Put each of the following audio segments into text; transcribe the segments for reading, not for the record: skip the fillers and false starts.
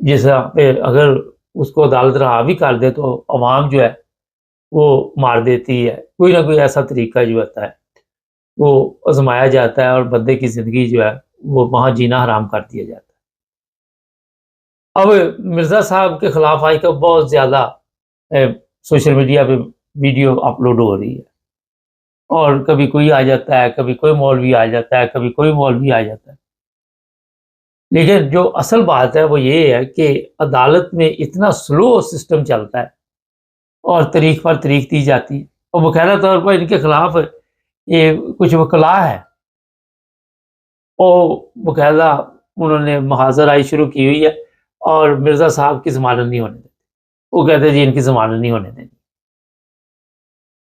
جس پہ اگر اس کو عدالت رہا بھی کر دے تو عوام جو ہے وہ مار دیتی ہے، کوئی نہ کوئی ایسا طریقہ جو ہوتا ہے وہ آزمایا جاتا ہے اور بندے کی زندگی جو ہے وہ وہاں جینا حرام کر دیا جاتا ہے۔ اب مرزا صاحب کے خلاف آج کل بہت زیادہ سوشل میڈیا پہ ویڈیو اپلوڈ ہو رہی ہے، اور کبھی کوئی آ جاتا ہے، کبھی کوئی مولوی آ جاتا ہے، کبھی کوئی مولوی آ جاتا ہے، لیکن جو اصل بات ہے وہ یہ ہے کہ عدالت میں اتنا سلو سسٹم چلتا ہے اور طریق پر طریق دی جاتی ہے، اور باقاعدہ طور پر ان کے خلاف یہ کچھ وکلا ہے اور باقاعدہ انہوں نے محاذرائی شروع کی ہوئی ہے، اور مرزا صاحب کی ضمانت نہیں ہونے دیتے، وہ کہتے ہیں جی ان کی ضمانت نہیں ہونے دینی،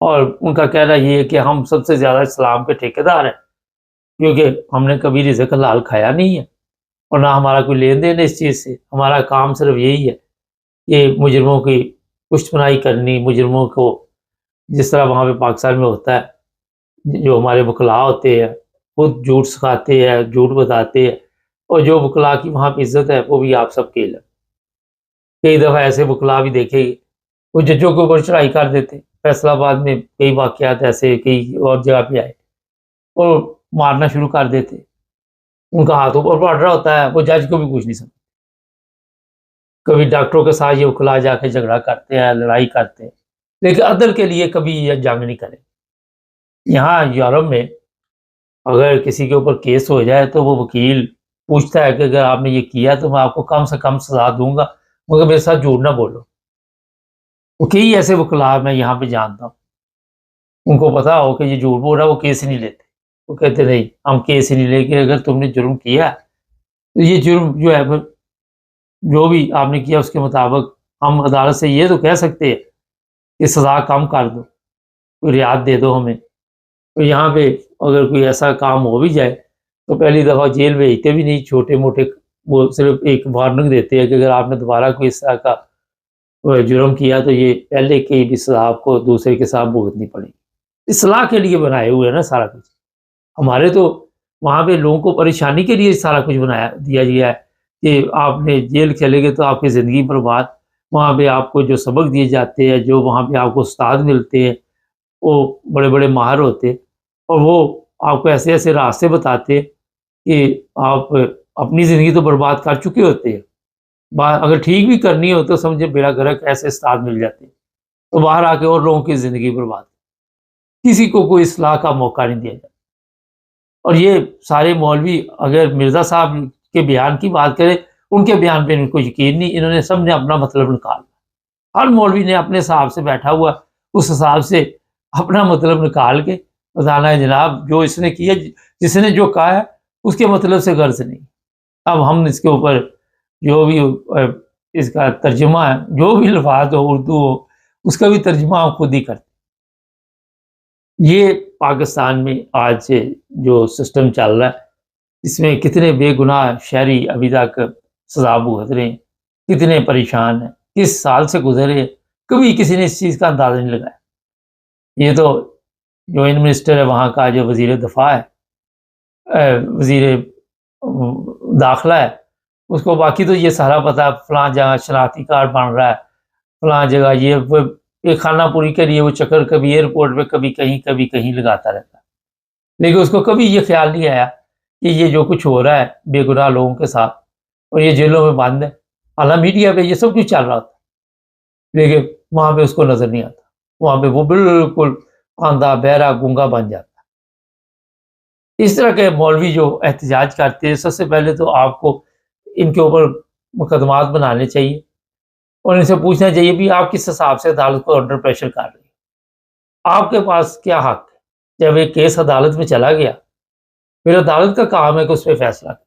اور ان کا کہنا یہ ہے کہ ہم سب سے زیادہ اسلام کے ٹھیکیدار ہیں، کیونکہ ہم نے کبھی رزق حلال کھایا نہیں ہے اور نہ ہمارا کوئی لین دین ہے اس چیز سے، ہمارا کام صرف یہی ہے کہ مجرموں کی پشت پناہی کرنی، مجرموں کو جس طرح وہاں پہ پاکستان میں ہوتا ہے، جو ہمارے وکلا ہوتے ہیں خود جھوٹ سکھاتے ہیں، جھوٹ بتاتے ہیں، اور جو وکلا کی وہاں پہ عزت ہے وہ بھی آپ سب کے علم۔ کئی دفعہ ایسے وکلا بھی دیکھے گے وہ ججوں کے اوپر چڑھائی کر دیتے، فیصلہ آباد میں کئی واقعات ایسے کئی اور جگہ پہ آئے اور مارنا شروع کر دیتے، ان کا ہاتھ اوپر پڑ رہا ہوتا ہے، وہ جج کو بھی کچھ نہیں سمجھتے۔ کبھی ڈاکٹروں کے ساتھ یہ وکلا جا کے جھگڑا کرتے ہیں، لڑائی کرتے ہیں، لیکن عدل کے لیے کبھی یہ جنگ نہیں کرے۔ یہاں یورپ میں اگر کسی کے اوپر کیس ہو جائے تو وہ وکیل پوچھتا ہے کہ اگر آپ نے یہ کیا تو میں آپ کو کم سے کم سزا دوں گا، مگر میرے ساتھ جھوٹ نہ بولو۔ وہ کئی ایسے وکلا میں یہاں پہ جانتا ہوں، ان کو پتا ہو کہ یہ جھوٹ بول رہا ہے، وہ کیس ہی نہیں لیتے، وہ کہتے نہیں ہم کیس ہی نہیں لیں گے، اگر تم نے جرم کیا تو یہ جرم جو ہے جو بھی آپ نے کیا اس کے مطابق ہم عدالت سے یہ تو کہہ سکتے ہیں کہ سزا کم کر دو، کوئی رعایت دے دو ہمیں۔ تو یہاں پہ اگر کوئی ایسا کام ہو بھی جائے تو پہلی دفعہ جیل بھیجتے بھی نہیں، چھوٹے موٹے وہ صرف ایک وارننگ دیتے ہیں کہ اگر آپ نے دوبارہ کوئی اس طرح کا جرم کیا تو یہ پہلے کی بھی سزا آپ کو دوسرے کے ساتھ بھگتنی پڑے گی۔ اصلاح کے لیے بنائے ہوئے ہیں نا سارا کچھ، ہمارے تو وہاں پہ لوگوں کو پریشانی کے لیے سارا کچھ بنایا دیا گیا ہے کہ آپ نے جیل کھیلے گے تو آپ کی زندگی برباد، وہاں پہ آپ کو جو سبق دیے جاتے ہیں، جو وہاں پہ آپ کو استاد ملتے ہیں وہ بڑے بڑے ماہر ہوتے ہیں، اور وہ آپ کو ایسے ایسے راستے بتاتے کہ آپ اپنی زندگی تو برباد کر چکے ہوتے ہیں، اگر ٹھیک بھی کرنی ہو تو سمجھے بیڑا گرک ایسے استاد مل جاتے ہیں، تو باہر آ کے اور لوگوں کی زندگی برباد، کسی کو کوئی اصلاح کا موقع نہیں دیا جاتا۔ اور یہ سارے مولوی اگر مرزا صاحب کے بیان کی بات کریں، ان کے بیان پہ ان کو یقین نہیں، انہوں نے سب نے اپنا مطلب نکالا، ہر مولوی نے اپنے حساب سے بیٹھا ہوا اس حساب سے اپنا مطلب نکال کے بتانا ہے جناب جو اس نے کیا، جس نے جو کہا ہے اس کے مطلب سے غرض نہیں۔ اب ہم اس کے اوپر جو بھی اس کا ترجمہ ہے، جو بھی الفاظ ہو اردو ہو، اس کا بھی ترجمہ ہم خود ہی کرتے۔ یہ پاکستان میں آج سے جو سسٹم چل رہا ہے اس میں کتنے بے گناہ شہری ابھی تک سزا بھگت رہے ہیں، کتنے پریشان ہیں، کس سال سے گزرے، کبھی کسی نے اس چیز کا اندازہ نہیں لگایا۔ یہ تو جو منسٹر ہے وہاں کا، جو وزیر دفاع ہے، وزیر داخلہ ہے، اس کو باقی تو یہ سارا پتا فلاں جگہ شناختی کارڈ بن رہا ہے، فلاں جگہ یہ خانہ پوری کے لیے وہ چکر کبھی ایئرپورٹ پہ کبھی کہیں لگاتا رہتا ہے، لیکن اس کو کبھی یہ خیال نہیں آیا کہ یہ جو کچھ ہو رہا ہے بے گناہ لوگوں کے ساتھ اور یہ جیلوں میں بند ہے، حالانکہ میڈیا پہ یہ سب کچھ چل رہا ہوتا ہے، لیکن وہاں پہ اس کو نظر نہیں آتا، وہاں پہ وہ بالکل آندھا بہرا گونگا بن جاتا ہے۔ اس طرح کے مولوی جو احتجاج کرتے ہیں، سب سے پہلے تو آپ کو ان کے اوپر مقدمات بنانے چاہیے اور ان سے پوچھنا چاہیے بھی آپ کس حساب سے عدالت کو انڈر پریشر کر رہے ہیں، آپ کے پاس کیا حق ہے؟ جب ایک کیس عدالت میں چلا گیا پھر عدالت کا کام ہے کہ اس پہ فیصلہ کرے،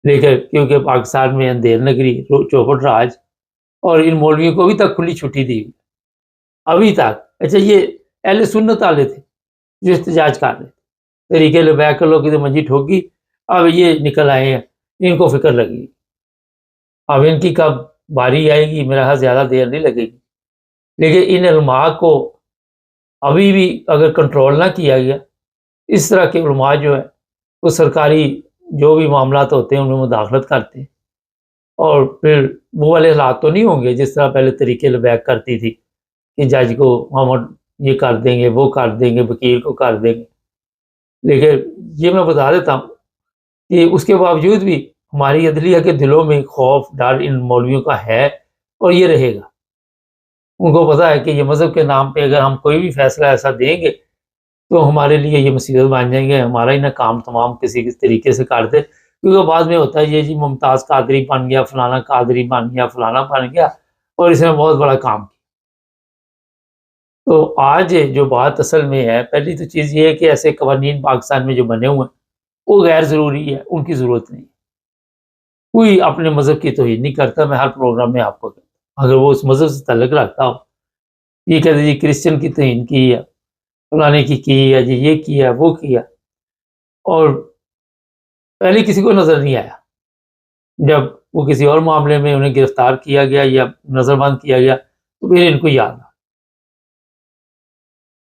لیکن کیونکہ پاکستان میں اندھیر نگری چوپٹ راج اور ان مولویوں کو ابھی تک کھلی چھٹی دی ہوئی، ابھی تک اچھا یہ اہل سنت والے تھے جو احتجاج کر رہے تھے، طریقے لبیک لوگ کی منجی ٹھوکی، اب یہ نکل آئے ہیں، ان کو فکر لگی، اب ان کی کب باری آئے گی میرا خیال زیادہ دیر نہیں لگے گی، لیکن ان علماء کو ابھی بھی اگر کنٹرول نہ کیا گیا، اس طرح کے علماء جو ہے وہ سرکاری جو بھی معاملات ہوتے ہیں ان میں مداخلت کرتے ہیں اور پھر وہ والے حالات تو نہیں ہوں گے جس طرح پہلے طریقے لبیک کرتی تھی کہ جج کو ہم یہ کر دیں گے، وہ کر دیں گے، وکیل کو کر دیں گے. لیکن یہ میں بتا دیتا ہوں کہ اس کے باوجود بھی ہماری عدلیہ کے دلوں میں خوف ڈر ان مولویوں کا ہے اور یہ رہے گا. ان کو پتہ ہے کہ یہ مذہب کے نام پہ اگر ہم کوئی بھی فیصلہ ایسا دیں گے تو ہمارے لیے یہ مصیبت بن جائیں گے، ہمارا ہی نہ کام تمام کسی طریقے سے کر دے. کیونکہ بعد میں ہوتا ہے یہ جی ممتاز قادری بن گیا، فلانا قادری بن گیا، فلانا بن گیا اور اس نے بہت بڑا کام کیا. تو آج جو بات اصل میں ہے، پہلی تو چیز یہ ہے کہ ایسے قوانین پاکستان میں جو بنے ہوئے ہیں وہ غیر ضروری ہے، ان کی ضرورت نہیں. کوئی اپنے مذہب کی توہین نہیں کرتا. میں ہر پروگرام میں آپ کو کہتا ہوں اگر وہ اس مذہب سے تعلق رکھتا ہو، یہ کہتے جی کرسچن کی توہین کی ہے، فلانے کی ہے جی، یہ کیا وہ کیا، اور پہلے کسی کو نظر نہیں آیا. جب وہ کسی اور معاملے میں انہیں گرفتار کیا گیا یا نظر بند کیا گیا تو پھر ان کو یاد آ.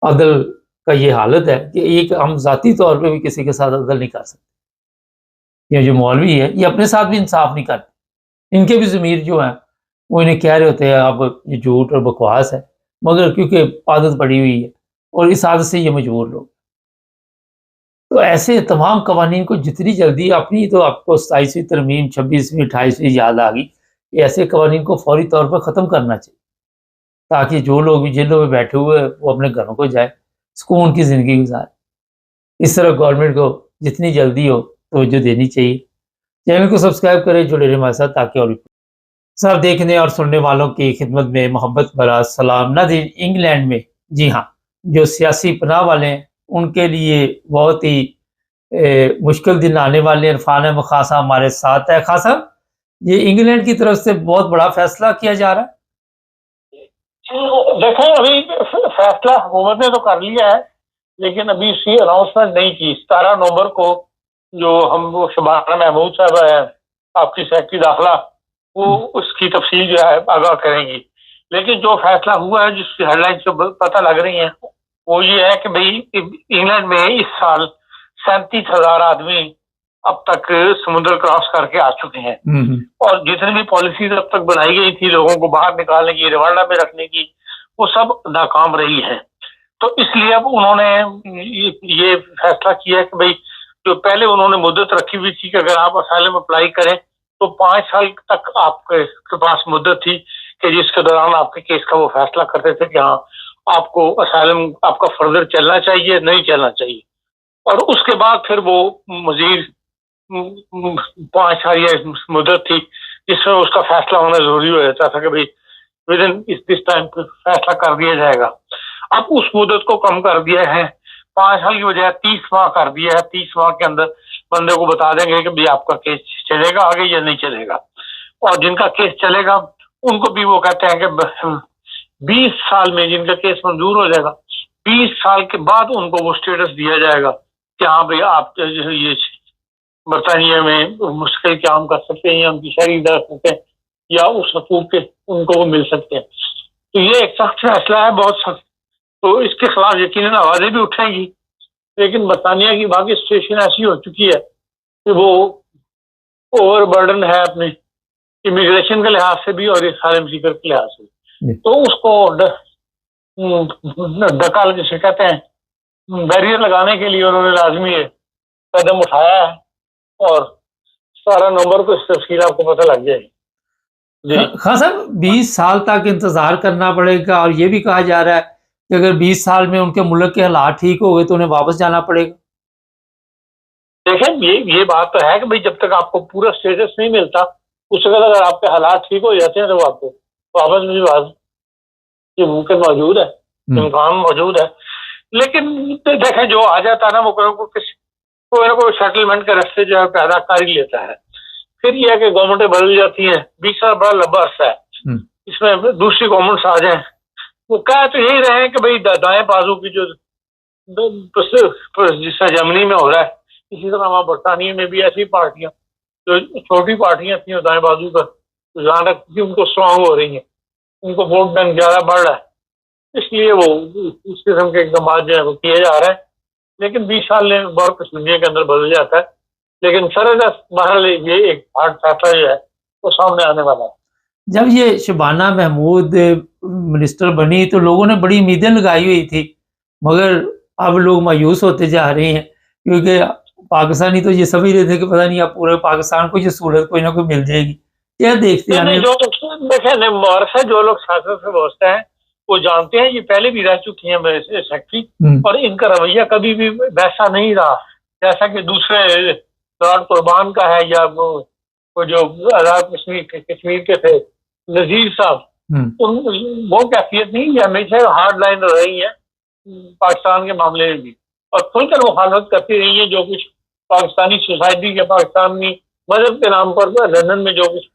عدل کا یہ حالت ہے کہ ایک ہم ذاتی طور پہ بھی کسی کے ساتھ عدل نہیں کر سکتے. یہ جو مولوی ہے یہ اپنے ساتھ بھی انصاف نہیں کرتے. ان کے بھی ضمیر جو ہیں وہ انہیں کہہ رہے ہوتے ہیں اب یہ جھوٹ اور بکواس ہے، مگر کیونکہ عادت پڑی ہوئی ہے اور اس عادت سے یہ مجبور لوگ. تو ایسے تمام قوانین کو جتنی جلدی اپنی تو آپ کو 27ویں ترمیم 26ویں 28ویں یاد آ گئی کہ ایسے قوانین کو فوری طور پر ختم کرنا چاہیے تاکہ جو لوگ بھی جیلوں میں بیٹھے ہوئے وہ اپنے گھروں کو جائے، سکون کی زندگی گزارے. اس طرح گورنمنٹ کو جتنی جلدی ہو توجہ دینی چاہیے. چینل کو سبسکرائب کریں، جڑے رہیں ہمارے ساتھ تاکہ اور سب دیکھنے اور سننے والوں کی خدمت میں محبت بھرا سلام. ناظرین، انگلینڈ میں جی ہاں جو سیاسی پناہ والے ہیں ان کے لیے بہت ہی مشکل دن آنے والے ہیں. عرفان احمد خان صاحب ہمارے ساتھ ہے. خان صاحب، یہ انگلینڈ کی طرف سے بہت بڑا فیصلہ کیا جا رہا ہے. دیکھیں ابھی فیصلہ حکومت نے تو کر لیا ہے لیکن ابھی اس کی اناؤنسمنٹ نہیں کی. 17 نومبر کو جو ہم شبانہ محمود صاحب ہیں آپ کی سیکرٹری داخلہ، وہ اس کی تفصیل جو ہے آگاہ کریں گی. لیکن جو فیصلہ ہوا ہے جس کی ہیڈ لائن سے پتہ لگ رہی ہیں وہ یہ ہے کہ بھئی انگلینڈ میں اس سال 37,000 آدمی اب تک سمندر کراس کر کے آ چکے ہیں، اور جتنی بھی پالیسیز اب تک بنائی گئی تھی لوگوں کو باہر نکالنے کی، روانڈا میں رکھنے کی، وہ سب ناکام رہی ہے. تو اس لیے اب انہوں نے یہ فیصلہ کیا ہے کہ بھئی جو پہلے انہوں نے مدت رکھی ہوئی تھی کہ اگر آپ اسائلم اپلائی کریں تو 5 سال تک آپ کے پاس مدت تھی کہ جس کے دوران آپ کے کیس کا وہ فیصلہ کرتے تھے کہ ہاں آپ کو اسائلم آپ کا فردر چلنا چاہیے نہیں چلنا چاہیے. اور اس کے بعد پھر وہ مزید 5 سال یہ مدت تھی جس میں اس کا فیصلہ ہونا ضروری ہو جاتا تھا کہ بھئی ود ان دس ٹائم پہ فیصلہ کر دیا جائے گا. اب اس مدت کو کم کر دیا ہے، 5 سال کی بجائے 30 ماہ کر دیا ہے. 30 ماہ کے اندر بندے کو بتا دیں گے کہ بھئی آپ کا کیس چلے گا آگے یا نہیں چلے گا. اور جن کا کیس چلے گا ان کو بھی وہ کہتے ہیں کہ 20 سال میں جن کا کیس منظور ہو جائے گا 20 سال کے بعد ان کو وہ سٹیٹس دیا جائے گا کہ ہاں بھئی آپ یہ برطانیہ میں مستقل قیام کر سکتے ہیں یا ان کی شہری در سکتے ہیں یا اس حقوق کے ان کو وہ مل سکتے ہیں. تو یہ ایک سخت فیصلہ ہے، بہت سخت. تو اس کے خلاف یقیناً آوازیں بھی اٹھیں گی، لیکن برطانیہ کی باقی سچویشن ایسی ہو چکی ہے کہ وہ اوور برڈن ہے اپنے امیگریشن کے لحاظ سے بھی اور اسائلم سیکر کے لحاظ سے. تو اس کو ڈکا جسے کہتے ہیں بیریئر لگانے کے لیے انہوں نے لازمی قدم اٹھایا ہے، اور 17 نومبر کو اس تفصیل آپ کو پتہ لگ جائے گی. جی خان صاحب، 20 سال تک انتظار کرنا پڑے گا، اور یہ بھی کہا جا رہا ہے کہ اگر 20 سال میں ان کے ملک کے حالات ٹھیک ہو گئے تو انہیں واپس جانا پڑے گا. دیکھیں یہ بات تو ہے کہ بھئی جب تک آپ کو پورا اسٹیٹس نہیں ملتا اس وقت اگر آپ کے حالات ٹھیک ہو جاتے ہیں تو آپ کو واپس بھی یہ ممکن موجود ہے، امکان موجود ہے. لیکن دیکھیں جو آ جاتا ہے نا وہ کوئی نہ کوئی سیٹلمنٹ کا راستے جو ہے پیدا کر ہی لیتا ہے. پھر یہ ہے کہ گورنمنٹیں بدل جاتی ہیں، 20 سال بڑا لمبا عرصہ ہے، اس میں دوسری گورنمنٹس آ جائیں. وہ کہہ تو یہی رہے ہیں کہ بھئی دائیں بازو کی جو جس طرح جرمنی میں ہو رہا ہے اسی طرح وہاں برطانیہ میں بھی ایسی پارٹیاں جو چھوٹی پارٹیاں تھیں دائیں بازو کا رجحان رکھتی ان کو اسٹرانگ ہو رہی ہیں، ان کو ووٹ بینک زیادہ بڑھ رہا ہے، اس لیے وہ اس قسم کے اقدامات جو ہیں وہ کیے جا رہے ہیں. لیکن 20 سال میں بہت کچھ دنیا کے اندر بدل جاتا ہے. لیکن بہرحال یہ ایک ہارڈ فیصلہ جو ہے وہ سامنے آنے والا ہے۔ جب یہ شبانہ محمود منسٹر بنی تو لوگوں نے بڑی امیدیں لگائی ہوئی تھی، مگر اب لوگ مایوس ہوتے جا رہے ہیں، کیونکہ پاکستانی تو یہ سمجھ رہے تھے کہ پتہ نہیں اب پورے پاکستان کو یہ سہولت کوئی نہ کوئی مل جائے گی۔ کیا دیکھتے ہیں؟ جو دیکھیں مورخ ہے، جو لوگ سیاست سے وابستہ ہیں وہ جانتے ہیں، یہ پہلے بھی رہ چکی ہیں سیکٹری، اور ان کا رویہ کبھی بھی ویسا نہیں رہا جیسا کہ دوسرے دوران قربان کا ہے، یا وہ جو آزاد کشمیر کے تھے نذیر صاحب، وہ کیفیت نہیں، یہ ہمیشہ ہارڈ لائن رہی ہے پاکستان کے معاملے میں بھی، اور کھل کر مخالفت کرتی رہی ہے۔ جو کچھ پاکستانی سوسائٹی کے پاکستانی مذہب کے نام پر لندن میں جو کچھ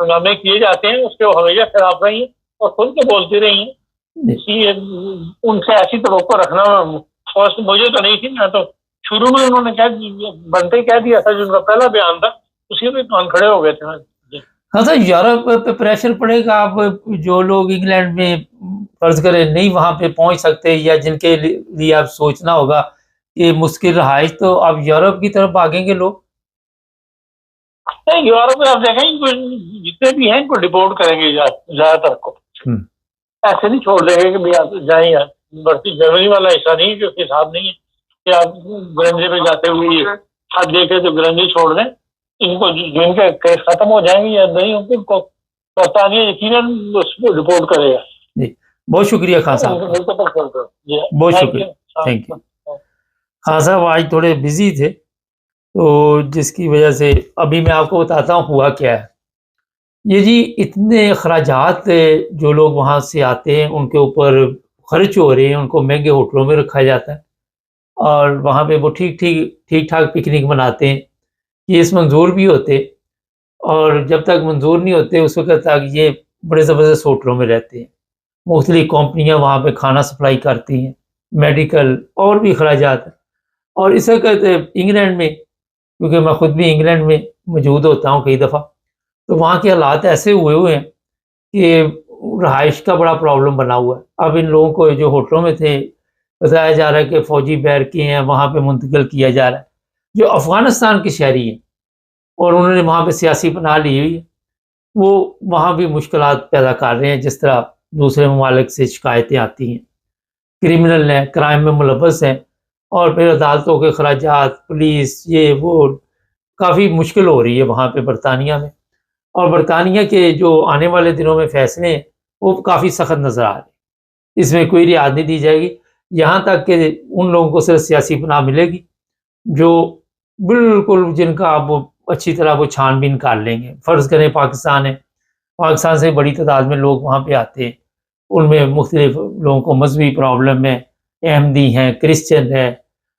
ہنگامے کیے جاتے ہیں اس کے وہ ہمیشہ خلاف رہی ہیں اور کھل کے بولتی رہی ہیں۔ اس لیے ان سے ایسی توقع رکھنا مجھے تو نہیں تھی، میں تو شروع میں انہوں نے بنتے کہہ دیا تھا، جو ان کا پہلا بیان تھا اسی پہ کان کھڑے ہو گئے تھے۔ ہاں سر، یورپ پہ پریشر پڑے گا۔ اب جو لوگ انگلینڈ میں فرض کریں نہیں وہاں پہ پہنچ سکتے، یا جن کے لیے اب سوچنا ہوگا کہ مشکل رہائش، تو اب یورپ کی طرف بھاگیں گے لوگ۔ نہیں، یورپ میں آپ دیکھیں جتنے بھی ہیں ان کو ڈپورٹ کریں گے، زیادہ تر کو ایسے نہیں چھوڑ دیں گے کہ آپ جائیں یار۔ بڑھتی جرمنی والا ایسا نہیں ہے، کیونکہ حساب نہیں ہے کہ آپ گرنجے پہ جاتے ہوئے ہاتھ دے کے تو گرنجے چھوڑ دیں۔ ان کو جن کے کیس ختم ہو جائیں گے یا نہیں ہوں گے، ان کو برطانیہ یقیناً رپورٹ کرے گا۔ جی بہت شکریہ خان صاحب، بہت شکریہ، تھینک یو۔ خان صاحب آج تھوڑے بزی تھے، تو جس کی وجہ سے ابھی میں آپ کو بتاتا ہوں ہوا کیا ہے۔ یہ جی اتنے اخراجات جو لوگ وہاں سے آتے ہیں ان کے اوپر خرچ ہو رہے ہیں، ان کو مہنگے ہوٹلوں میں رکھا جاتا ہے، اور وہاں پہ وہ ٹھیک ٹھاک پکنک مناتے ہیں۔ کیس منظور بھی ہوتے، اور جب تک منظور نہیں ہوتے اس وقت تک یہ بڑے زبردست ہوٹلوں میں رہتے ہیں۔ مختلف کمپنیاں وہاں پہ کھانا سپلائی کرتی ہیں، میڈیکل اور بھی اخراجات ہیں۔ اور اس وقت انگلینڈ میں، کیونکہ میں خود بھی انگلینڈ میں موجود ہوتا ہوں کئی دفعہ، تو وہاں کے حالات ایسے ہوئے ہیں کہ رہائش کا بڑا پرابلم بنا ہوا ہے۔ اب ان لوگوں کو جو ہوٹلوں میں تھے بتایا جا رہا ہے کہ فوجی بیرکیں ہیں وہاں پہ منتقل کیا جا رہا ہے، جو افغانستان کے شہری ہیں اور انہوں نے وہاں پہ سیاسی پناہ لی ہوئی ہے، وہ وہاں بھی مشکلات پیدا کر رہے ہیں، جس طرح دوسرے ممالک سے شکایتیں آتی ہیں۔ کرمنل ہیں، کرائم میں ملوث ہیں، اور پھر عدالتوں کے اخراجات، پولیس، یہ وہ کافی مشکل ہو رہی ہے وہاں پہ برطانیہ میں۔ اور برطانیہ کے جو آنے والے دنوں میں فیصلے ہیں وہ کافی سخت نظر آ رہے ہیں، اس میں کوئی رعایت نہیں دی جائے گی، یہاں تک کہ ان لوگوں کو صرف سیاسی پناہ ملے گی جو بالکل جن کا اب اچھی طرح وہ چھان بین کر لیں گے۔ فرض کریں پاکستان ہے، پاکستان سے بڑی تعداد میں لوگ وہاں پہ آتے ہیں، ان میں مختلف لوگوں کو مذہبی پرابلم ہے، احمدی ہیں، کرسچن ہے،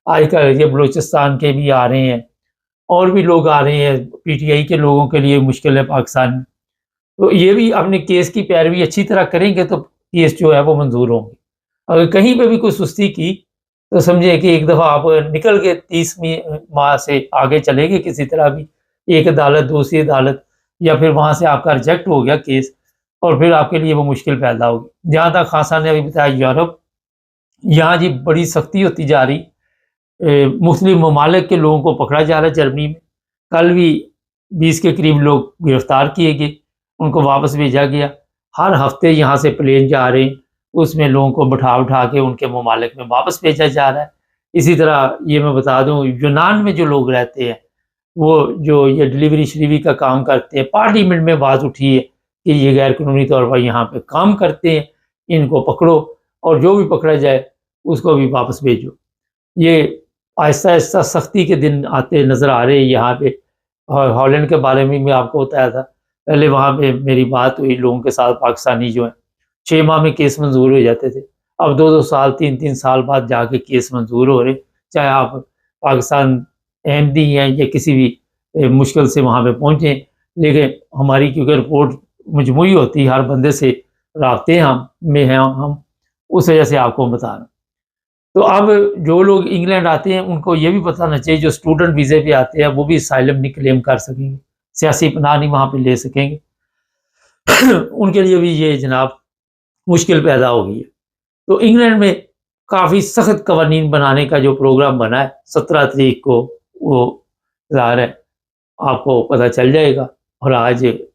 آج کل یہ بلوچستان کے بھی آ رہے ہیں، اور بھی لوگ آ رہے ہیں، پی ٹی آئی کے لوگوں کے لیے مشکل ہے پاکستان میں۔ تو یہ بھی اپنے کیس کی پیروی اچھی طرح کریں گے تو کیس جو ہے وہ منظور ہوں گے۔ اگر کہیں پہ بھی کوئی سستی کی تو سمجھے کہ ایک دفعہ آپ نکل کے 30 ماہ سے آگے چلے گے کسی طرح بھی، ایک عدالت دوسری عدالت، یا پھر وہاں سے آپ کا ریجیکٹ ہو گیا کیس، اور پھر آپ کے لیے وہ مشکل پیدا ہوگی۔ جہاں تک خان صاحب نے ابھی بتایا یورپ، یہاں جی بڑی سختی ہوتی جا رہی، مختلف ممالک کے لوگوں کو پکڑا جا رہا ہے۔ جرمنی میں کل بھی 20 کے قریب لوگ گرفتار کیے گئے، ان کو واپس بھیجا گیا۔ ہر ہفتے یہاں سے پلین جا رہے ہیں، اس میں لوگوں کو بٹھا کے ان کے ممالک میں واپس بھیجا جا رہا ہے۔ اسی طرح یہ میں بتا دوں یونان میں جو لوگ رہتے ہیں، وہ جو یہ ڈلیوری کا کام کرتے ہیں، پارلیمنٹ میں بات اٹھی ہے کہ یہ غیر قانونی طور پر یہاں پہ کام کرتے ہیں، ان کو پکڑو، اور جو بھی پکڑا جائے اس کو بھی واپس بھیجو۔ یہ آہستہ آہستہ سختی کے دن آتے نظر آ رہے ہیں یہاں پہ۔ اور ہالینڈ کے بارے میں آپ کو بتایا تھا، پہلے وہاں پہ میری بات ہوئی لوگوں کے ساتھ، پاکستانی جو ہیں 6 ماہ میں کیس منظور ہو جاتے تھے، اب 2 سال 3 سال بعد جا کے کیس منظور ہو رہے، چاہے آپ پاکستان احمدی ہیں یا کسی بھی مشکل سے وہاں پہ پہنچیں۔ لیکن ہماری کیونکہ رپورٹ مجموعی ہوتی ہے، ہر بندے سے رابطے میں ہیں ہم، اس وجہ سے آپ کو بتا رہا ہوں۔ تو اب جو لوگ انگلینڈ آتے ہیں ان کو یہ بھی پتہ ہونا چاہیے، جو اسٹوڈنٹ ویزے پہ آتے ہیں وہ بھی اسائلم نہیں کلیم کر سکیں گے، سیاسی پناہ نہیں وہاں پہ لے سکیں گے، ان کے لیے بھی یہ جناب مشکل پیدا ہو گئی ہے۔ تو انگلینڈ میں کافی سخت قوانین بنانے کا جو پروگرام بنا ہے 17 تاریخ کو، وہ ظاہر ہے آپ کو پتہ چل جائے گا، اور آج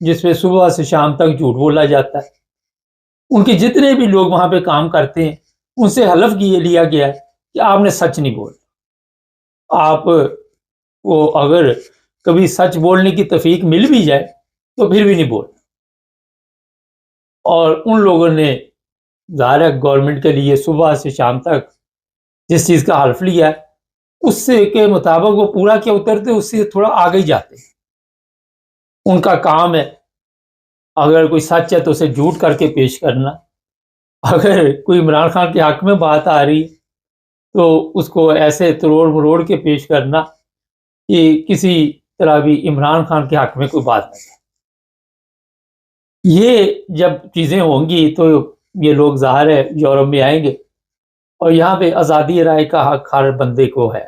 جس پہ صبح سے شام تک جھوٹ بولا جاتا ہے. ان کے جتنے بھی لوگ وہاں پہ کام کرتے ہیں ان سے حلف لیا گیا ہے کہ آپ نے سچ نہیں بولا. آپ کو اگر کبھی سچ بولنے کی توفیق مل بھی جائے تو پھر بھی نہیں بولنا. اور ان لوگوں نے ظاہر ہے گورنمنٹ کے لیے صبح سے شام تک جس چیز کا حلف لیا ہے اس سے کے مطابق وہ پورا کیا اترتے اس سے تھوڑا آگے ہی جاتے. ان کا کام ہے اگر کوئی سچ ہے تو اسے جھوٹ کر کے پیش کرنا. اگر کوئی عمران خان کے حق میں بات آ رہی تو اس کو ایسے تروڑ مروڑ کے پیش کرنا کہ کسی طرح بھی عمران خان کے حق میں کوئی بات نہیں. یہ جب چیزیں ہوں گی تو یہ لوگ ظاہر ہے یورپ میں آئیں گے اور یہاں پہ آزادی رائے کا حق ہر بندے کو ہے.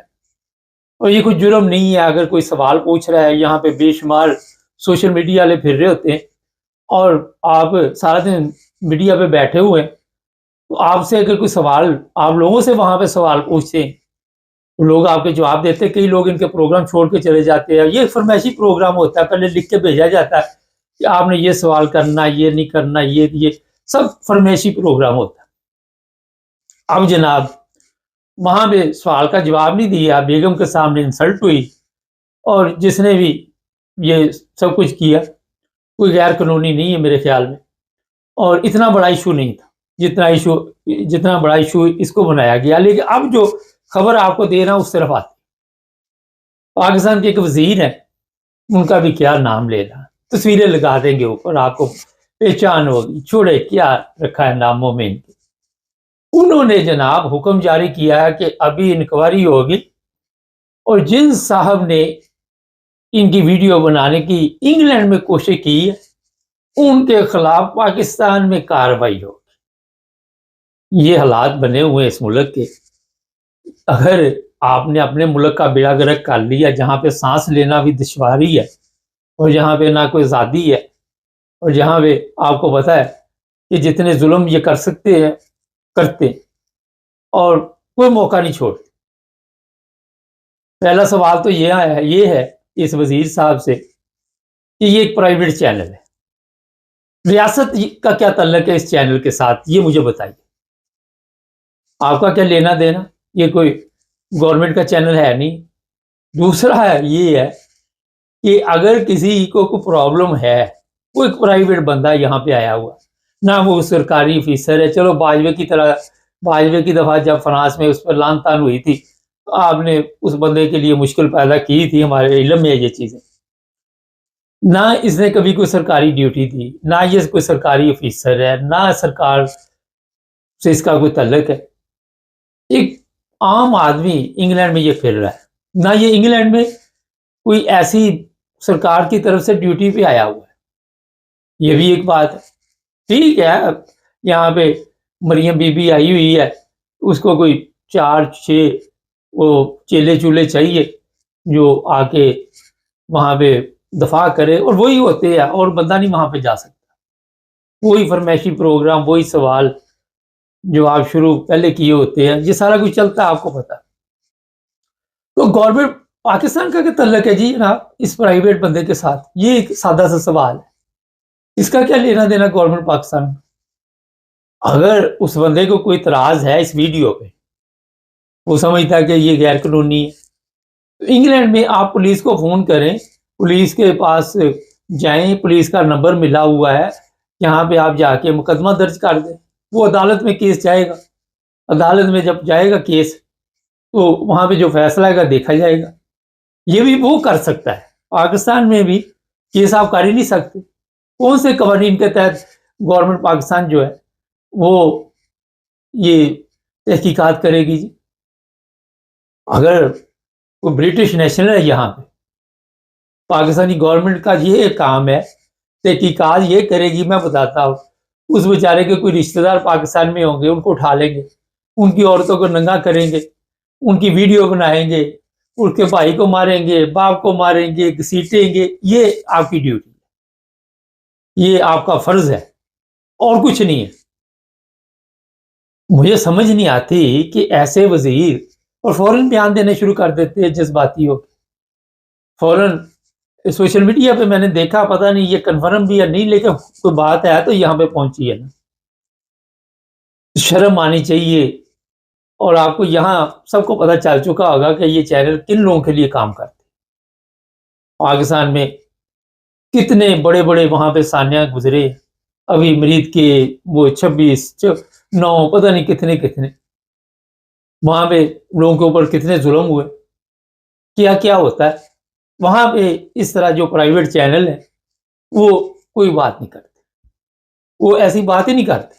اور یہ کوئی جرم نہیں ہے اگر کوئی سوال پوچھ رہا ہے. یہاں پہ بے شمار سوشل میڈیا والے پھر رہے ہوتے ہیں اور آپ سارا دن میڈیا پہ بیٹھے ہوئے ہیں تو آپ سے اگر کوئی سوال آپ لوگوں سے وہاں پہ سوال پوچھتے ہیں تو لوگ آپ کے جواب دیتے ہیں. کئی لوگ ان کے پروگرام چھوڑ کے چلے جاتے ہیں. یہ فرمائشی پروگرام ہوتا ہے, پہلے لکھ کے بھیجا جاتا ہے کہ آپ نے یہ سوال کرنا, یہ نہیں کرنا, یہ سب فرمائشی پروگرام ہوتا ہے. اب جناب وہاں پہ سوال کا جواب نہیں دیا, بیگم کے سامنے انسلٹ ہوئی اور جس نے بھی یہ سب کچھ کیا کوئی غیر قانونی نہیں ہے میرے خیال میں. اور اتنا بڑا ایشو نہیں تھا جتنا بڑا ایشو اس کو بنایا گیا. لیکن اب جو خبر آپ کو دے رہا ہوں اس طرف آتی. پاکستان کے ایک وزیر ہیں, ان کا بھی کیا نام لینا, تصویریں لگا دیں گے اوپر, آپ کو پہچان ہوگی. چھوڑے کیا رکھا ہے ناموں میں ان کے. انہوں نے جناب حکم جاری کیا ہے کہ ابھی انکوائری ہوگی اور جن صاحب نے ان کی ویڈیو بنانے کی انگلینڈ میں کوشش کی ہے ان کے خلاف پاکستان میں کارروائی ہوگی. یہ حالات بنے ہوئے اس ملک کے. اگر آپ نے اپنے ملک کا بیڑا غرق کر لیا جہاں پہ سانس لینا بھی دشواری ہے اور جہاں پہ نہ کوئی آزادی ہے اور جہاں پہ آپ کو پتا ہے کہ جتنے ظلم یہ کر سکتے ہیں کرتے اور کوئی موقع نہیں چھوڑتے. پہلا سوال تو یہ ہے اس وزیر صاحب سے کہ یہ ایک پرائیویٹ چینل ہے, ریاست کا کیا تعلق ہے اس چینل کے ساتھ, یہ مجھے بتائیے. آپ کا کیا لینا دینا, یہ کوئی گورنمنٹ کا چینل ہے نہیں. دوسرا یہ ہے کہ اگر کسی کو کوئی پرابلم ہے, کوئی پرائیویٹ بندہ یہاں پہ آیا ہوا, نہ وہ سرکاری آفیسر ہے, چلو باجوے کی دفعہ جب فرانس میں اس پر لان تان ہوئی تھی تو آپ نے اس بندے کے لیے مشکل پیدا کی تھی, ہمارے علم میں یہ چیزیں. نہ اس نے کبھی کوئی سرکاری ڈیوٹی دی, نہ یہ کوئی سرکاری آفیسر ہے, نہ سرکار سے اس کا کوئی تعلق ہے. ایک عام آدمی انگلینڈ میں یہ پھر رہا ہے, نہ یہ انگلینڈ میں کوئی ایسی سرکار کی طرف سے ڈیوٹی پہ آیا ہوا ہے. یہ بھی ایک بات ہے. ٹھیک ہے یہاں پہ مریم بی بی آئی ہوئی ہے, اس کو کوئی 4-6 وہ چیلے چولے چاہیے جو آ کے وہاں پہ دفاع کرے, اور وہی ہوتے ہیں اور بندہ نہیں وہاں پہ جا سکتا. وہی فرمائشی پروگرام, وہی سوال جو آپ شروع پہلے کیے ہوتے ہیں, یہ سارا کچھ چلتا ہے, آپ کو پتا. تو گورنمنٹ پاکستان کا کیا تعلق ہے جی جناب اس پرائیویٹ بندے کے ساتھ, یہ ایک سادہ سا سوال ہے. اس کا کیا لینا دینا گورنمنٹ پاکستان میں؟ اگر اس بندے کو کوئی اعتراض ہے اس ویڈیو پہ, وہ سمجھتا ہے کہ یہ غیر قانونی ہے, تو انگلینڈ میں آپ پولیس کو فون کریں, پولیس کے پاس جائیں, پولیس کا نمبر ملا ہوا ہے, یہاں پہ آپ جا کے مقدمہ درج کر دیں. وہ عدالت میں کیس جائے گا, عدالت میں جب جائے گا کیس تو وہاں پہ جو فیصلہ آئے گا دیکھا جائے گا. یہ بھی وہ کر سکتا ہے. پاکستان میں بھی کیس آپ کر ہی نہیں سکتے. کون سے قوانین کے تحت گورنمنٹ پاکستان جو ہے وہ یہ تحقیقات کرے گی جی؟ اگر کوئی برٹش نیشنل ہے یہاں پہ, پاکستانی گورنمنٹ کا یہ کام ہے تحقیقات یہ کرے گی. میں بتاتا ہوں, اس بیچارے کے کوئی رشتہ دار پاکستان میں ہوں گے, ان کو اٹھا لیں گے, ان کی عورتوں کو ننگا کریں گے, ان کی ویڈیو بنائیں گے, ان کے بھائی کو ماریں گے, باپ کو ماریں گے, گھسیٹیں گے. یہ آپ کی ڈیوٹی ہے, یہ آپ کا فرض ہے اور کچھ نہیں ہے. مجھے سمجھ نہیں آتی کہ ایسے وزیر اور فوراً بیان دینے شروع کر دیتے ہیں جذباتی ہو کے, فوراً سوشل میڈیا پہ میں نے دیکھا، پتہ نہیں یہ کنفرم بھی یا نہیں، لیکن کوئی بات ہے تو یہاں پہ پہنچی ہے نا. شرم آنی چاہیے. اور آپ کو یہاں سب کو پتہ چل چکا ہوگا کہ یہ چینل کن لوگوں کے لیے کام کرتے ہیں. پاکستان میں کتنے بڑے بڑے وہاں پہ ثانیہ گزرے، ابھی مرید کے وہ 26 9 پتہ نہیں کتنے کتنے وہاں پہ لوگوں کے اوپر کتنے ظلم ہوئے. کیا کیا ہوتا ہے وہاں پہ. اس طرح جو پرائیویٹ چینل ہیں وہ کوئی بات نہیں کرتے، وہ ایسی بات ہی نہیں کرتے.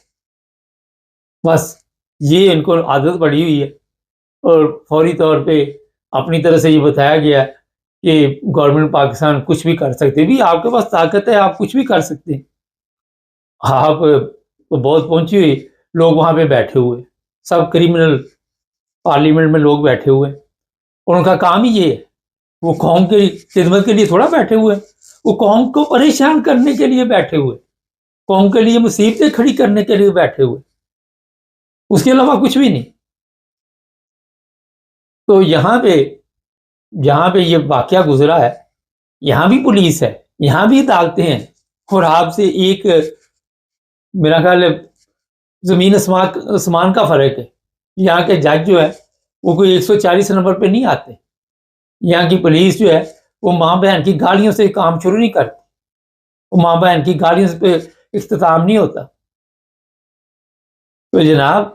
بس یہ ان کو عادت پڑی ہوئی ہے. اور فوری طور پہ اپنی طرح سے یہ بتایا گیا ہے کہ گورنمنٹ پاکستان کچھ بھی کر سکتے. بھی آپ کے پاس طاقت ہے، آپ کچھ بھی کر سکتے ہیں. آپ تو بہت پہنچی ہوئی لوگ وہاں پہ بیٹھے ہوئے، سب کریمنل پارلیمنٹ میں لوگ بیٹھے ہوئے، اور ان کا کام ہی یہ ہے. وہ قوم کی خدمت کے لیے تھوڑا بیٹھے ہوئے، وہ قوم کو پریشان کرنے کے لیے بیٹھے ہوئے، قوم کے لیے مصیبتیں کھڑی کرنے کے لیے بیٹھے ہوئے، اس کے علاوہ کچھ بھی نہیں. تو یہاں پہ یہ واقعہ گزرا ہے، یہاں بھی پولیس ہے، یہاں بھی عدالتیں ہیں، اور آپ سے ایک میرا خیال ہے زمین آسمان کا فرق ہے. یہاں کے جج جو ہے وہ کوئی 140 نمبر پہ نہیں آتے. یہاں کی پولیس جو ہے وہ ماں بہن کی گالیوں سے کام شروع نہیں کرتی، وہ ماں بہن کی گالیوں پہ اختتام نہیں ہوتا. تو جناب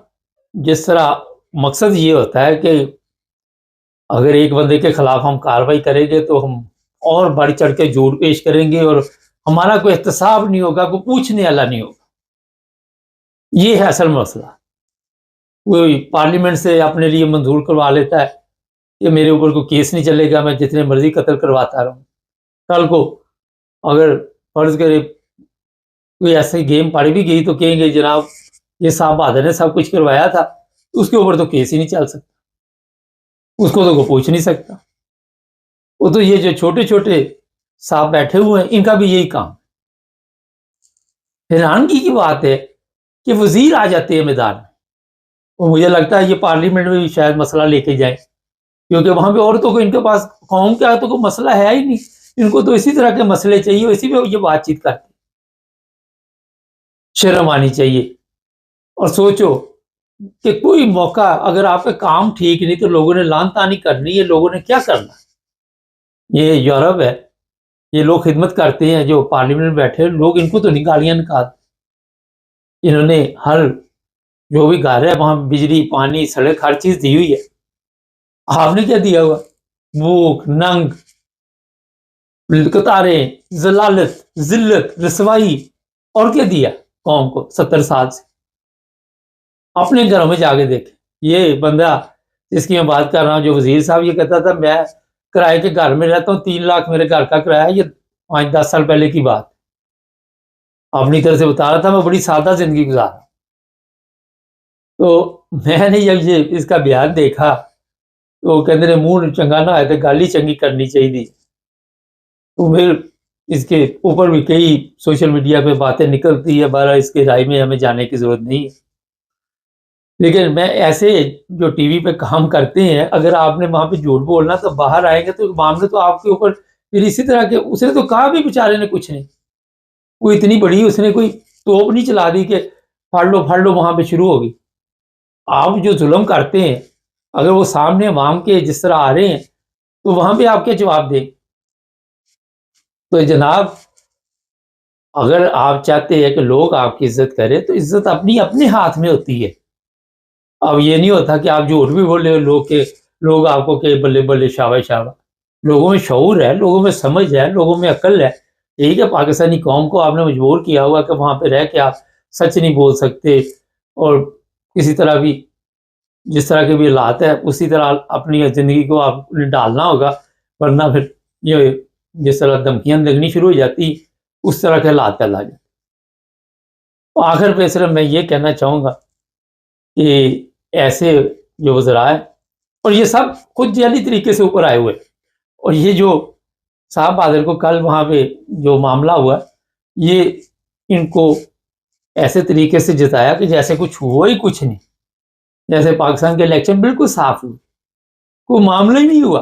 جس طرح مقصد یہ ہوتا ہے کہ اگر ایک بندے کے خلاف ہم کارروائی کریں گے تو ہم اور بڑھ چڑھ کے جھوٹ پیش کریں گے، اور ہمارا کوئی احتساب نہیں ہوگا، کوئی پوچھنے والا نہیں ہوگا. یہ ہے اصل مسئلہ. کوئی پارلیمنٹ سے اپنے لیے منظور کروا لیتا ہے کہ میرے اوپر کوئی کیس نہیں چلے گا، میں جتنے مرضی قتل کرواتا رہوں. کل کو اگر فرض کرے کوئی ایسی گیم پاڑی بھی گئی تو کہیں گے جناب یہ صاحب بہادر نے سب کچھ کروایا تھا، اس کے اوپر تو کیس ہی نہیں چل سکتا، اس کو تو کوئی پوچھ نہیں سکتا. وہ تو یہ جو چھوٹے چھوٹے صاحب بیٹھے ہوئے ہیں ان کا بھی یہی کام. حیرانگی کی بات ہے کہ وزیر آ جاتے ہیں میدان میں، اور مجھے لگتا ہے یہ پارلیمنٹ میں بھی شاید مسئلہ لے کے جائیں، کیونکہ وہاں پہ عورتوں کو ان کے پاس قوم کا تو کوئی مسئلہ ہے ہی نہیں. ان کو تو اسی طرح کے مسئلے چاہیے، اسی پہ یہ بات چیت کرتے. شرم آنی چاہیے. اور سوچو کہ کوئی موقع اگر آپ کا کام ٹھیک نہیں تو لوگوں نے لان تانی کرنی ہے، لوگوں نے کیا کرنا. یہ یورپ ہے، یہ لوگ خدمت کرتے ہیں جو پارلیمنٹ میں بیٹھے لوگ، ان کو تو نہیں گالیاں نکالتے. انہوں نے ہر جو بھی گھر ہے وہاں بجلی پانی سڑک ہر چیز دی ہوئی ہے. آپ نے کیا دیا ہوا؟ بھوک ننگ قطاریں ذلالت ذلت رسوائی، اور کیا دیا قوم کو 70 سال سے؟ اپنے گھروں میں جا کے دیکھیں. یہ بندہ جس کی میں بات کر رہا ہوں جو وزیر صاحب یہ کہتا تھا میں کرائے کے گھر میں رہتا ہوں، 3 لاکھ میرے گھر کا کرایہ. یہ 5-10 سال پہلے کی بات اپنی طرح سے بتا رہا تھا، میں بڑی سادہ زندگی گزارا. تو میں نے جب یہ اس کا بیان دیکھا تو کہتے ہیں منہ چنگا نہ آئے تو گالی چنگی کرنی چاہیے. تو پھر اس کے اوپر بھی کئی سوشل میڈیا پہ باتیں نکلتی ہے، بارہ اس کے رائے میں ہمیں جانے کی ضرورت نہیں ہے. لیکن میں ایسے جو ٹی وی پہ کام کرتے ہیں، اگر آپ نے وہاں پہ جھوٹ بولنا تو باہر آئیں گے تو معاملے تو آپ کے اوپر پھر اسی طرح کے. اس نے تو کہا بھی بیچارے نے کچھ نہیں، وہ اتنی بڑی اس نے کوئی توپ نہیں چلا دی کہ پھاڑ لو وہاں پہ شروع ہوگی. آپ جو ظلم کرتے ہیں اگر وہ سامنے عوام کے جس طرح آ رہے ہیں تو وہاں پہ آپ کیا جواب دیں؟ تو جناب اگر آپ چاہتے ہیں کہ لوگ آپ کی عزت کریں تو عزت اپنے ہاتھ میں ہوتی ہے. اب یہ نہیں ہوتا کہ آپ جھوٹ بھی بولے لوگ آپ کو کہ بلے بلے شاباش شاباش. لوگوں میں شعور ہے، لوگوں میں سمجھ ہے، لوگوں میں عقل ہے. یہی کہ پاکستانی قوم کو آپ نے مجبور کیا ہوا کہ وہاں پہ رہ کے آپ سچ نہیں بول سکتے، اور کسی طرح بھی جس طرح کے بھی حالات ہے اسی طرح اپنی زندگی کو آپ نے ڈالنا ہوگا، ورنہ پھر یہ جس طرح دھمکیاں لگنی شروع ہو جاتی اس طرح کے حالات پیدا جاتے. آخر پہ صرف میں یہ کہنا چاہوں گا کہ ایسے جو وزراء ہیں، اور یہ سب خود جعلی طریقے سے اوپر آئے ہوئے، اور یہ جو صاحب بہادر کو کل وہاں پہ جو معاملہ ہوا یہ ان کو ایسے طریقے سے جتایا کہ جیسے کچھ ہوا ہی کچھ نہیں، جیسے پاکستان کے الیکشن بالکل صاف ہوئے، کوئی معاملہ ہی نہیں ہوا.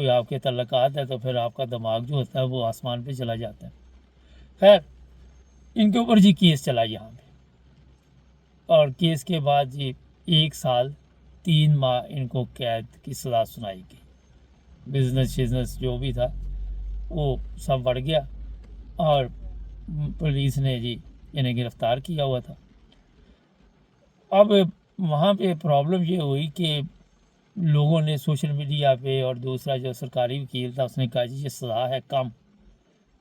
کوئی آپ کے تعلقات ہے تو پھر آپ کا دماغ جو ہوتا ہے وہ آسمان پہ چلا جاتا ہے. خیر ان کے اوپر جی کیس چلا یہاں پہ، اور کیس کے بعد جی 1 سال 3 ماہ ان کو قید کی سزا سنائی گئی. بزنس جو بھی تھا وہ سب بڑھ گیا اور پولیس نے جی انہیں گرفتار کیا ہوا تھا. اب وہاں پہ پرابلم یہ ہوئی کہ لوگوں نے سوشل میڈیا پہ، اور دوسرا جو سرکاری وکیل تھا اس نے کہا جی یہ سزا ہے کم،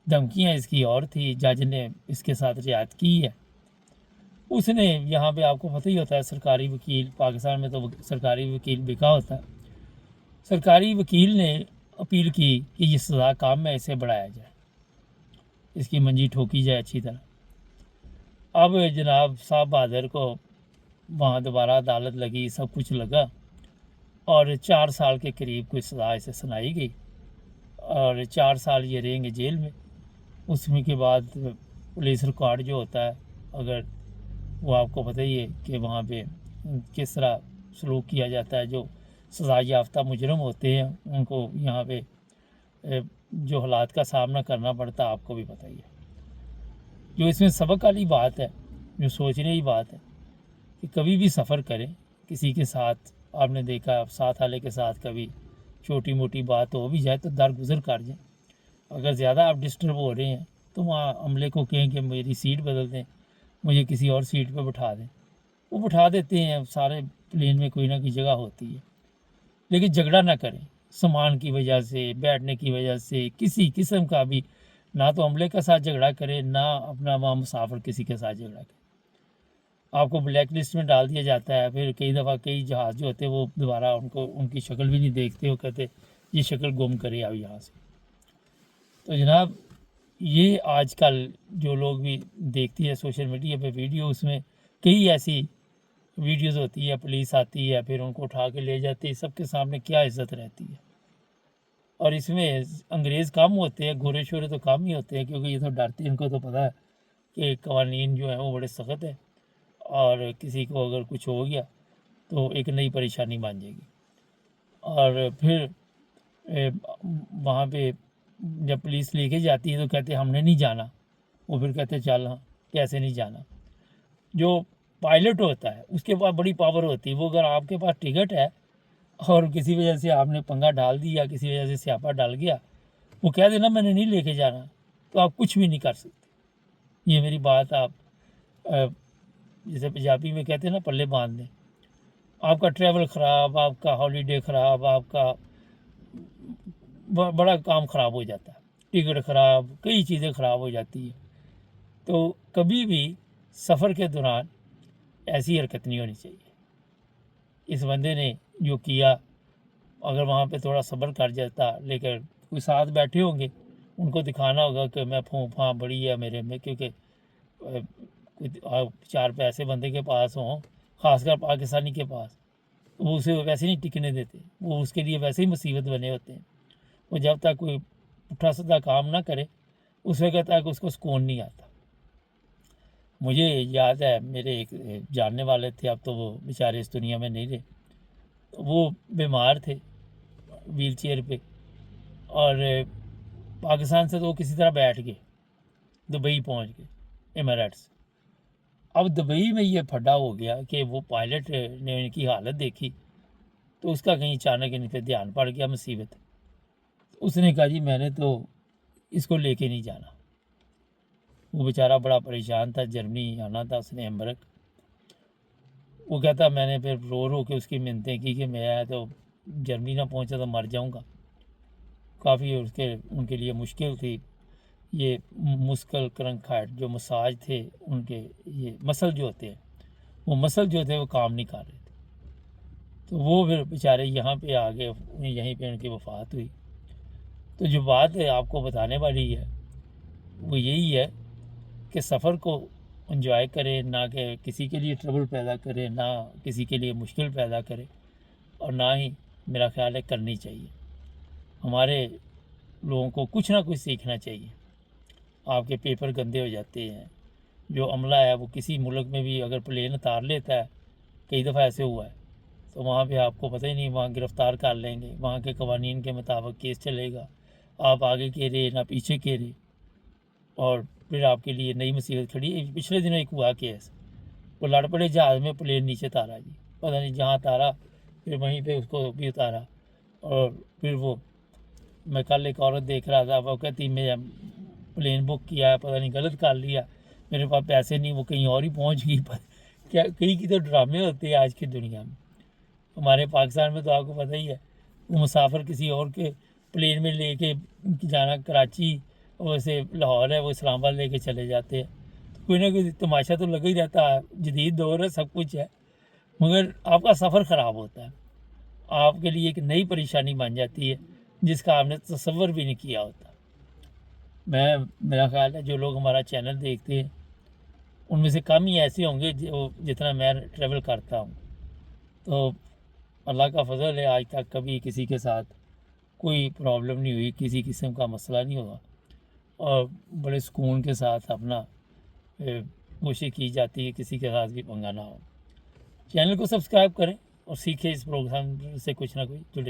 دھمکیاں اس کی اور تھی، جج نے اس کے ساتھ رعایت کی ہے. اس نے یہاں پہ آپ کو پتہ ہی ہوتا ہے سرکاری وکیل، پاکستان میں تو سرکاری وکیل بکا ہوتا ہے. سرکاری وکیل نے اپیل کی کہ یہ سزا کم ہے، اسے بڑھایا جائے، اس کی منجی ٹھوکی جائے اچھی طرح. اب جناب صاحب بہادر کو وہاں دوبارہ عدالت لگی، سب کچھ لگا، اور 4 سال کے قریب کوئی سزا اسے سنائی گئی، اور 4 سال یہ رہیں گے جیل میں. اس میں کے بعد پولیس ریکارڈ جو ہوتا ہے، اگر وہ آپ کو پتہ ہی ہے کہ وہاں پہ کس طرح سلوک کیا جاتا ہے، جو سزا یافتہ مجرم ہوتے ہیں ان کو یہاں پہ جو حالات کا سامنا کرنا پڑتا ہے آپ کو بھی پتہ ہی ہے. جو اس میں سبق والی بات ہے، جو سوچنے کی بات ہے کہ کبھی بھی سفر کریں کسی کے ساتھ، آپ نے دیکھا ساتھ والے کے ساتھ کبھی چھوٹی موٹی بات ہو بھی جائے تو درگزر کر جائیں. اگر زیادہ آپ ڈسٹرب ہو رہے ہیں تو وہاں عملے کو کہیں کہ میری سیٹ بدل دیں، مجھے کسی اور سیٹ پہ بٹھا دیں. وہ بٹھا دیتے ہیں، سارے پلین میں کوئی نہ کوئی جگہ ہوتی ہے. لیکن جھگڑا نہ کریں سامان کی وجہ سے، بیٹھنے کی وجہ سے، کسی قسم کا بھی. نہ تو عملے کے ساتھ جھگڑا کریں، نہ اپنا وہاں مسافر کسی کے ساتھ جھگڑا کریں. آپ کو بلیک لسٹ میں ڈال دیا جاتا ہے. پھر کئی دفعہ کئی جہاز جو ہوتے ہیں وہ دوبارہ ان کی شکل بھی نہیں دیکھتے، وہ کہتے یہ شکل گم کرے اب یہاں سے. تو جناب یہ آج کل جو لوگ بھی دیکھتی ہے سوشل میڈیا پہ ویڈیو، اس میں کئی ایسی ویڈیوز ہوتی ہے، پولیس آتی ہے پھر ان کو اٹھا کے لے جاتی ہے، سب کے سامنے کیا عزت رہتی ہے. اور اس میں انگریز کم ہوتے ہیں، گورے شورے تو کم ہی ہوتے ہیں، کیونکہ یہ تو ڈرتے ہیں، ان کو تو پتہ ہے کہ قوانین جو ہیں وہ بڑے سخت ہیں، اور کسی کو اگر کچھ ہو گیا تو ایک نئی پریشانی بن جائے گی. اور پھر وہاں پہ جب پولیس لے کے جاتی ہے تو کہتے ہم نے نہیں جانا. وہ پھر کہتے چل ہاں کیسے نہیں جانا. جو پائلٹ ہوتا ہے اس کے پاس بڑی پاور ہوتی ہے. وہ اگر آپ کے پاس ٹکٹ ہے اور کسی وجہ سے آپ نے پنگا ڈال دیا، کسی وجہ سے سیاپا ڈال گیا، وہ کہہ دینا میں نے نہیں لے کے جانا، تو آپ کچھ بھی نہیں کر سکتے. یہ میری بات آپ جیسے پنجابی میں کہتے ہیں نا پلے باندھ دیں. آپ کا ٹریول خراب، آپ کا ہالیڈے خراب، آپ کا بڑا کام خراب ہو جاتا ہے، ٹکٹ خراب، کئی چیزیں خراب ہو جاتی ہیں. تو کبھی بھی سفر کے دوران ایسی حرکت نہیں ہونی چاہیے. اس بندے نے جو کیا، اگر وہاں پہ تھوڑا صبر کر جاتا، لیکن کوئی ساتھ بیٹھے ہوں گے ان کو دکھانا ہوگا کہ میں پھاں بڑی ہے میرے میں، کیونکہ 4 پیسے بندے کے پاس ہوں، خاص کر پاکستانی کے پاس، وہ اسے ویسے نہیں ٹکنے دیتے، وہ اس کے لیے ویسے ہی مصیبت بنے ہوتے ہیں. وہ جب تک کوئی پٹھا سدھا کام نہ کرے اس وقت تک اس کو سکون نہیں آتا. مجھے یاد ہے میرے ایک جاننے والے تھے، اب تو وہ بیچارے اس دنیا میں نہیں رہے. وہ بیمار تھے ویل چیئر پہ، اور پاکستان سے تو وہ کسی طرح بیٹھ گئے، دبئی پہنچ گئے ایمریٹس. اب دبئی میں یہ پھڈا ہو گیا کہ وہ پائلٹ نے ان کی حالت دیکھی تو اس کا کہیں اچانک ان پہ دھیان پڑ گیا مصیبت. اس نے کہا جی میں نے تو اس کو لے کے نہیں جانا. وہ بیچارہ بڑا پریشان تھا، جرمنی آنا تھا اس نے ہیمبرگ. وہ کہتا میں نے پھر رو رو کے اس کی منتیں کی کہ میں تو جرمنی نہ پہنچا تو مر جاؤں گا. کافی ان کے لیے مشکل تھی. یہ مسکل کرنکھائٹ جو مساج تھے ان کے، یہ مسل جو ہوتے ہیں، وہ مسل جو تھے وہ کام نہیں کر رہے تھے. تو وہ پھر بیچارے یہاں پہ آ گئے، یہیں پہ ان کی وفات ہوئی. تو جو بات ہے آپ کو بتانے والی ہے وہ یہی ہے کہ سفر کو انجوائے کرے، نہ کہ کسی کے لیے ٹربل پیدا کرے، نہ کسی کے لیے مشکل پیدا کرے، اور نہ ہی میرا خیال ہے کرنی چاہیے. ہمارے لوگوں کو کچھ نہ کچھ سیکھنا چاہیے. آپ کے پیپر گندے ہو جاتے ہیں. جو عملہ ہے وہ کسی ملک میں بھی اگر پلین اتار لیتا ہے، کئی دفعہ ایسے ہوا ہے تو وہاں پہ آپ کو پتہ ہی نہیں، وہاں گرفتار کر لیں گے، وہاں کے قوانین کے مطابق کیس چلے گا، آپ آگے کے رہے نہ پیچھے کے رہے، اور پھر آپ کے لیے نئی مصیبت کھڑی ہے۔ پچھلے دنوں ایک ہوا کیس، وہ لڑ پڑے جہاز میں، پلین نیچے تارا جی، پتہ نہیں جہاں تارا پھر وہیں پہ اس کو بھی اتارا، اور پھر وہ میں کل ایک عورت دیکھ رہا تھا، وہ کہتی میں پلین بک کیا ہے، پتہ نہیں غلط کر لیا، میرے پاس پیسے نہیں، وہ کہیں اور ہی پہنچ گئی۔ کیا کئی کی تو ڈرامے ہوتے ہیں آج کی دنیا میں۔ ہمارے پاکستان میں تو آپ کو پتہ ہی ہے، وہ مسافر کسی اور کے پلین میں لے کے جانا کراچی، اور ویسے لاہور ہے وہ اسلام آباد لے کے چلے جاتے ہیں، تو کوئی نہ کوئی تماشا تو لگا ہی رہتا ہے۔ جدید دور ہے، سب کچھ ہے، مگر آپ کا سفر خراب ہوتا ہے، آپ کے لیے ایک نئی پریشانی بن جاتی ہے جس کا آپ نے تصور بھی نہیں کیا ہوتا۔ میرا خیال ہے جو لوگ ہمارا چینل دیکھتے ہیں ان میں سے کم ہی ایسے ہوں گے جو جتنا میں ٹریول کرتا ہوں، تو اللہ کا فضل ہے آج تک کبھی کسی کے ساتھ کوئی پرابلم نہیں ہوئی، کسی قسم کا مسئلہ نہیں ہوا، اور بڑے سکون کے ساتھ اپنا کوشش کی جاتی ہے کسی کے ساتھ بھی پنگا نہ ہو۔ چینل کو سبسکرائب کریں اور سیکھیں اس پروگرام سے کچھ نہ کچھ جڑے۔